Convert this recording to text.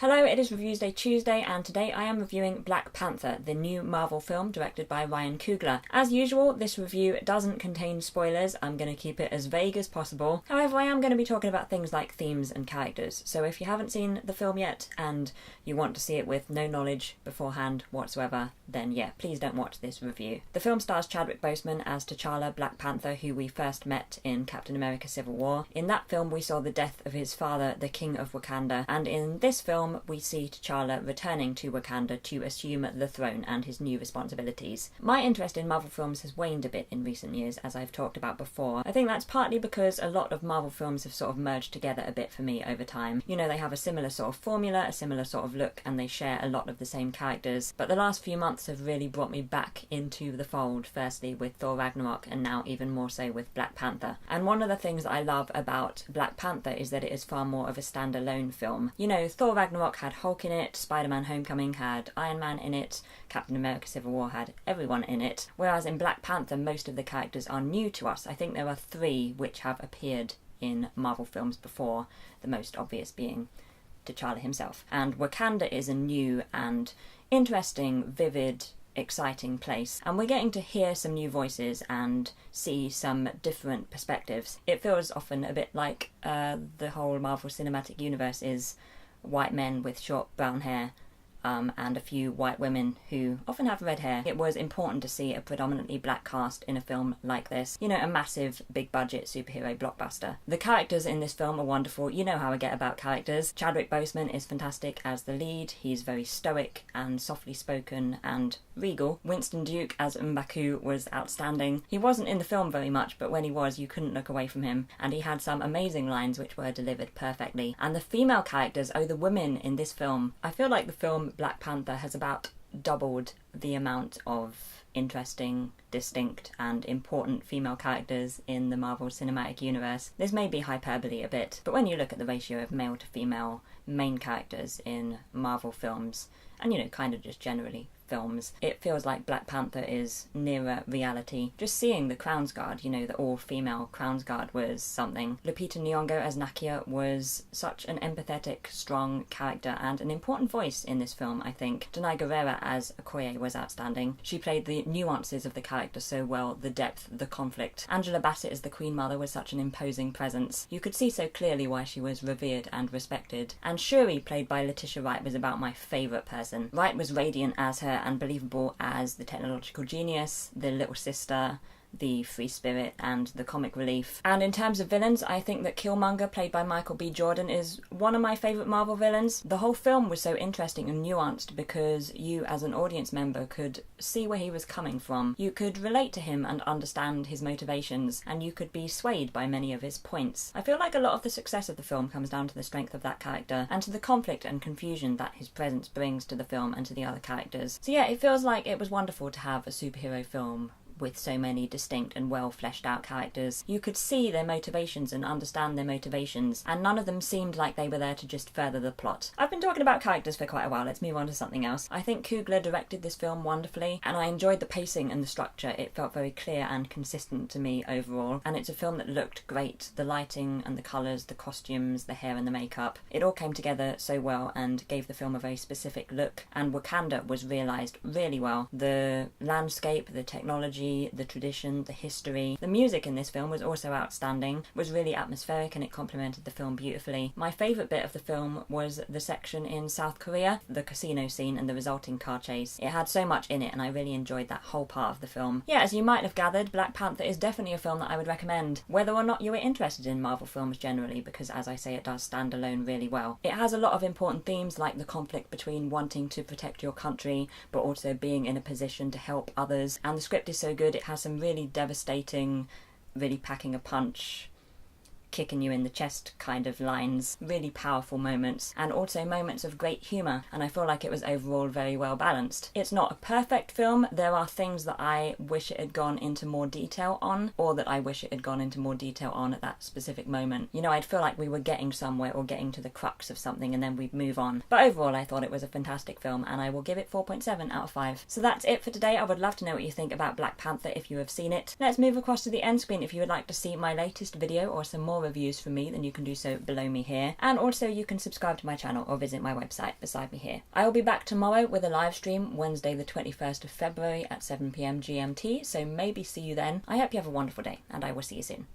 Hello, it is Reviews Day Tuesday, and today I am reviewing Black Panther, the new Marvel film directed by Ryan Coogler. As usual, this review doesn't contain spoilers. I'm going to keep it as vague as possible. However, I am going to be talking about things like themes and characters, so if you haven't seen the film yet and you want to see it with no knowledge beforehand whatsoever, then yeah, please don't watch this review. The film stars Chadwick Boseman as T'Challa, Black Panther, who we first met in Captain America Civil War. In that film, we saw the death of his father, the King of Wakanda, and in this film, we see T'Challa returning to Wakanda to assume the throne and his new responsibilities. My interest in Marvel films has waned a bit in recent years, as I've talked about before. I think that's partly because a lot of Marvel films have sort of merged together a bit for me over time. You know, they have a similar sort of formula, a similar sort of look, and they share a lot of the same characters. But the last few months have really brought me back into the fold, firstly with Thor Ragnarok, and now even more so with Black Panther. And one of the things that I love about Black Panther is that it is far more of a standalone film. You know, Thor Ragnarok had Hulk in it, Spider-Man Homecoming had Iron Man in it, Captain America Civil War had everyone in it, whereas in Black Panther most of the characters are new to us. I think there are 3 which have appeared in Marvel films before, the most obvious being T'Challa himself. And Wakanda is a new and interesting, vivid, exciting place, and we're getting to hear some new voices and see some different perspectives. It feels often a bit like the whole Marvel Cinematic Universe is white men with short brown hair and a few white women who often have red hair. It was important to see a predominantly black cast in a film like this. You know, a massive, big budget superhero blockbuster. The characters in this film are wonderful. You know how I get about characters. Chadwick Boseman is fantastic as the lead. He's very stoic and softly spoken and regal. Winston Duke as M'Baku was outstanding. He wasn't in the film very much, but when he was, you couldn't look away from him, and he had some amazing lines which were delivered perfectly. And the female characters, the women in this film, I feel like the film Black Panther has about doubled the amount of interesting, distinct and important female characters in the Marvel Cinematic Universe. This may be hyperbole a bit, but when you look at the ratio of male to female main characters in Marvel films, and you know, kind of just generally films, it feels like Black Panther is nearer reality. Just seeing the Crown's Guard, you know, the all-female Crown's Guard was something. Lupita Nyong'o as Nakia was such an empathetic, strong character and an important voice in this film, I think. Denai Guerrera as Okoye was outstanding. She played the nuances of the character so well, the depth, the conflict. Angela Bassett as the Queen Mother was such an imposing presence. You could see so clearly why she was revered and respected. And Shuri, played by Letitia Wright, was about my favourite person. Wright was radiant as her and believable as the technological genius, the little sister, the free spirit, and the comic relief. And in terms of villains, I think that Killmonger, played by Michael B. Jordan, is one of my favourite Marvel villains. The whole film was so interesting and nuanced because you, as an audience member, could see where he was coming from. You could relate to him and understand his motivations, and you could be swayed by many of his points. I feel like a lot of the success of the film comes down to the strength of that character, and to the conflict and confusion that his presence brings to the film and to the other characters. So yeah, it feels like it was wonderful to have a superhero film with so many distinct and well fleshed out characters. You could see their motivations and understand their motivations, and none of them seemed like they were there to just further the plot. I've been talking about characters for quite a while, let's move on to something else. I think Coogler directed this film wonderfully, and I enjoyed the pacing and the structure. It felt very clear and consistent to me overall, and it's a film that looked great. The lighting and the colours, the costumes, the hair and the makeup, it all came together so well and gave the film a very specific look, and Wakanda was realised really well. The landscape, the technology, the tradition, the history. The music in this film was also outstanding, was really atmospheric, and it complemented the film beautifully. My favourite bit of the film was the section in South Korea, the casino scene and the resulting car chase. It had so much in it, and I really enjoyed that whole part of the film. Yeah, as you might have gathered, Black Panther is definitely a film that I would recommend, whether or not you are interested in Marvel films generally, because as I say, it does stand alone really well. It has a lot of important themes, like the conflict between wanting to protect your country, but also being in a position to help others, and the script is so good. It has some really devastating, really packing a punch, kicking you in the chest kind of lines, really powerful moments, and also moments of great humour, and I feel like it was overall very well balanced. It's not a perfect film. There are things that I wish it had gone into more detail on, or that I wish it had gone into more detail on at that specific moment. You know, I'd feel like we were getting somewhere or getting to the crux of something and then we'd move on. But overall, I thought it was a fantastic film, and I will give it 4.7 out of 5. So that's it for today. I would love to know what you think about Black Panther if you have seen it. Let's move across to the end screen if you would like to see my latest video or some more more reviews from me, then you can do so below me here. And also you can subscribe to my channel or visit my website beside me here. I will be back tomorrow with a live stream, Wednesday the 21st of February at 7 p.m. GMT, so maybe see you then. I hope you have a wonderful day, and I will see you soon.